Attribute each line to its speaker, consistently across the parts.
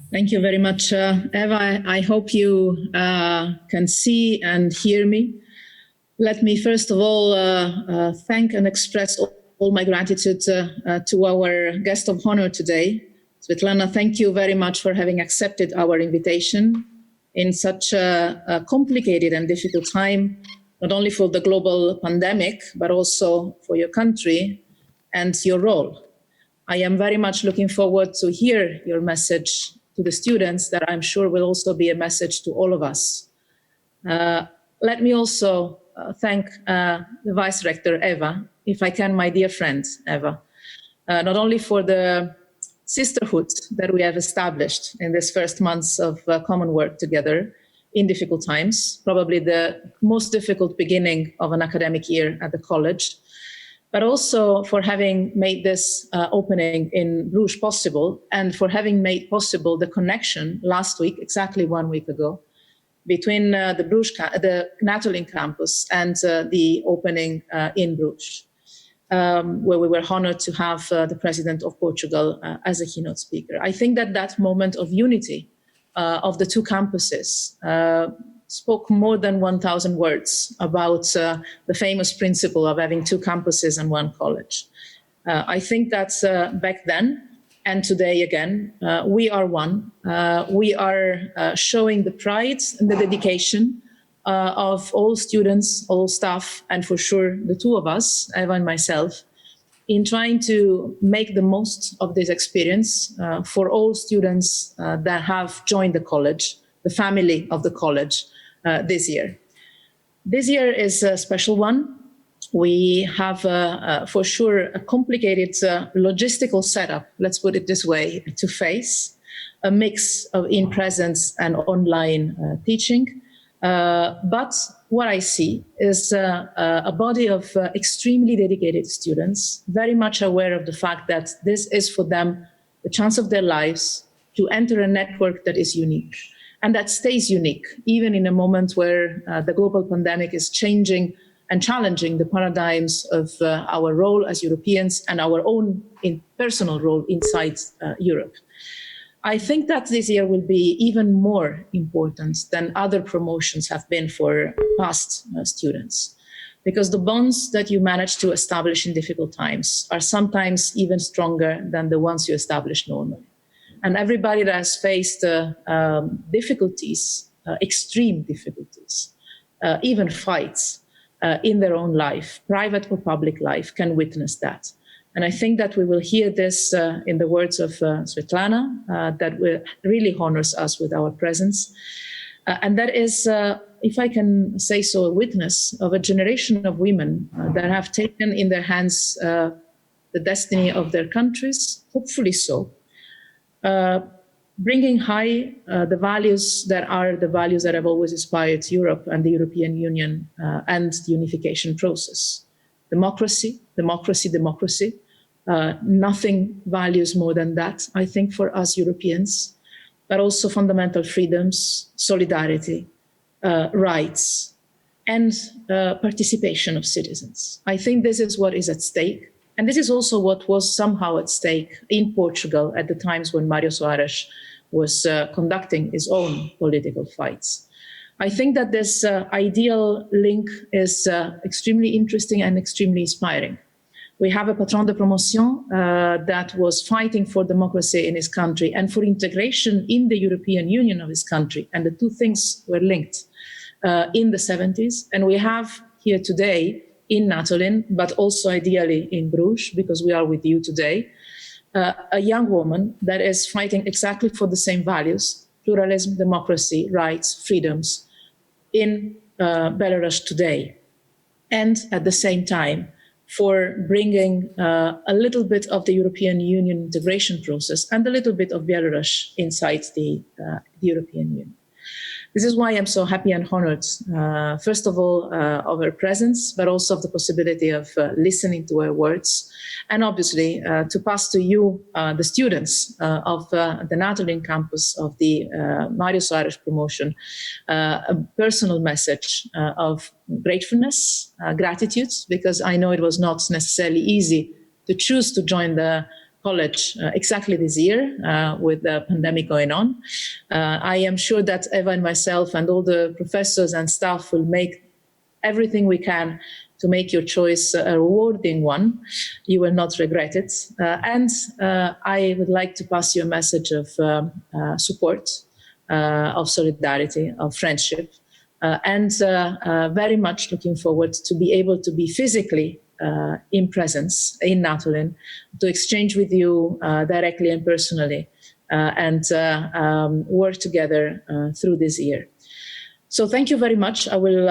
Speaker 1: Thank you very much, Eva. I hope you can see and hear me. Let me first of all thank and express all my gratitude to our guest of honor today. Svetlana, thank you very much for having accepted our invitation in such a complicated and difficult time, not only for the global pandemic, but also for your country and your role. I am very much looking forward to hear your message to the students that I'm sure will also be a message to all of us. Let me also thank the Vice Rector, Eva, if I can, my dear friend, Eva, not only for the sisterhood that we have established in these first months of common work together in difficult times, probably the most difficult beginning of an academic year at the college, but also for having made this opening in Bruges possible and for having made possible the connection last week, exactly 1 week ago, between the Natolin campus and the opening in Bruges, where we were honored to have the President of Portugal as a keynote speaker. I think that that moment of unity of the two campuses spoke more than 1,000 words about the famous principle of having two campuses and one college. I think that back then and today again, we are one. We are showing the pride and the dedication of all students, all staff, and for sure the two of us, Eva and myself, in trying to make the most of this experience for all students that have joined the college, the family of the college, this year. This year is a special one. We have, for sure, a complicated logistical setup, let's put it this way, to face, a mix of in-presence and online teaching. But what I see is a body of extremely dedicated students, very much aware of the fact that this is for them the chance of their lives to enter a network that is unique and that stays unique, even in a moment where the global pandemic is changing and challenging the paradigms of our role as Europeans and our own personal role inside Europe. I think that this year will be even more important than other promotions have been for past students, because the bonds that you manage to establish in difficult times are sometimes even stronger than the ones you establish normally. And everybody that has faced difficulties, extreme difficulties, even fights in their own life, private or public life, can witness that. And I think that we will hear this in the words of Svetlana, that really honors us with our presence. And that is, if I can say so, a witness of a generation of women that have taken in their hands the destiny of their countries, hopefully so, bringing high the values that are the values that have always inspired Europe and the European Union and the unification process. Democracy, democracy, democracy. Nothing values more than that, I think, for us Europeans, but also fundamental freedoms, solidarity, rights, and participation of citizens. I think this is what is at stake. And this is also what was somehow at stake in Portugal at the times when Mário Soares was conducting his own political fights. I think that this ideal link is extremely interesting and extremely inspiring. We have a patron de promotion that was fighting for democracy in his country and for integration in the European Union of his country. And the two things were linked in the 70s. And we have here today in Natolin, but also ideally in Bruges, because we are with you today, a young woman that is fighting exactly for the same values, pluralism, democracy, rights, freedoms, in Belarus today. And at the same time, for bringing a little bit of the European Union integration process and a little bit of Belarus inside the European Union. This is why I'm so happy and honored, first of all, of her presence, but also of the possibility of listening to her words. And obviously, to pass to you, the students of the Natolin campus of the Mário Soares promotion, a personal message of gratefulness, gratitude, because I know it was not necessarily easy to choose to join the college exactly this year with the pandemic going on. I am sure that Eva and myself and all the professors and staff will make everything we can to make your choice a rewarding one. You will not regret it. And I would like to pass you a message of support, of solidarity, of friendship, and very much looking forward to be able to be physically in presence in Natolin, to exchange with you directly and personally, and work together through this year. So thank you very much. I will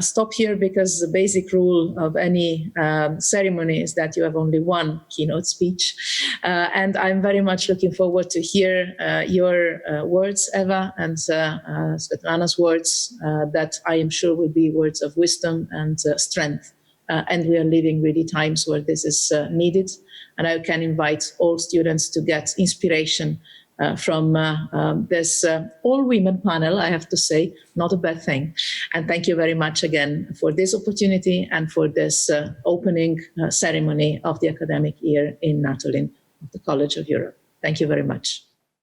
Speaker 1: stop here because the basic rule of any ceremony is that you have only one keynote speech. And I'm very much looking forward to hear your words, Eva, and Svetlana's words that I am sure will be words of wisdom and strength. And we are living really times where this is needed. And I can invite all students to get inspiration from this all-women panel, I have to say, not a bad thing. And thank you very much again for this opportunity and for this opening ceremony of the academic year in Natolin of the College of Europe. Thank you very much.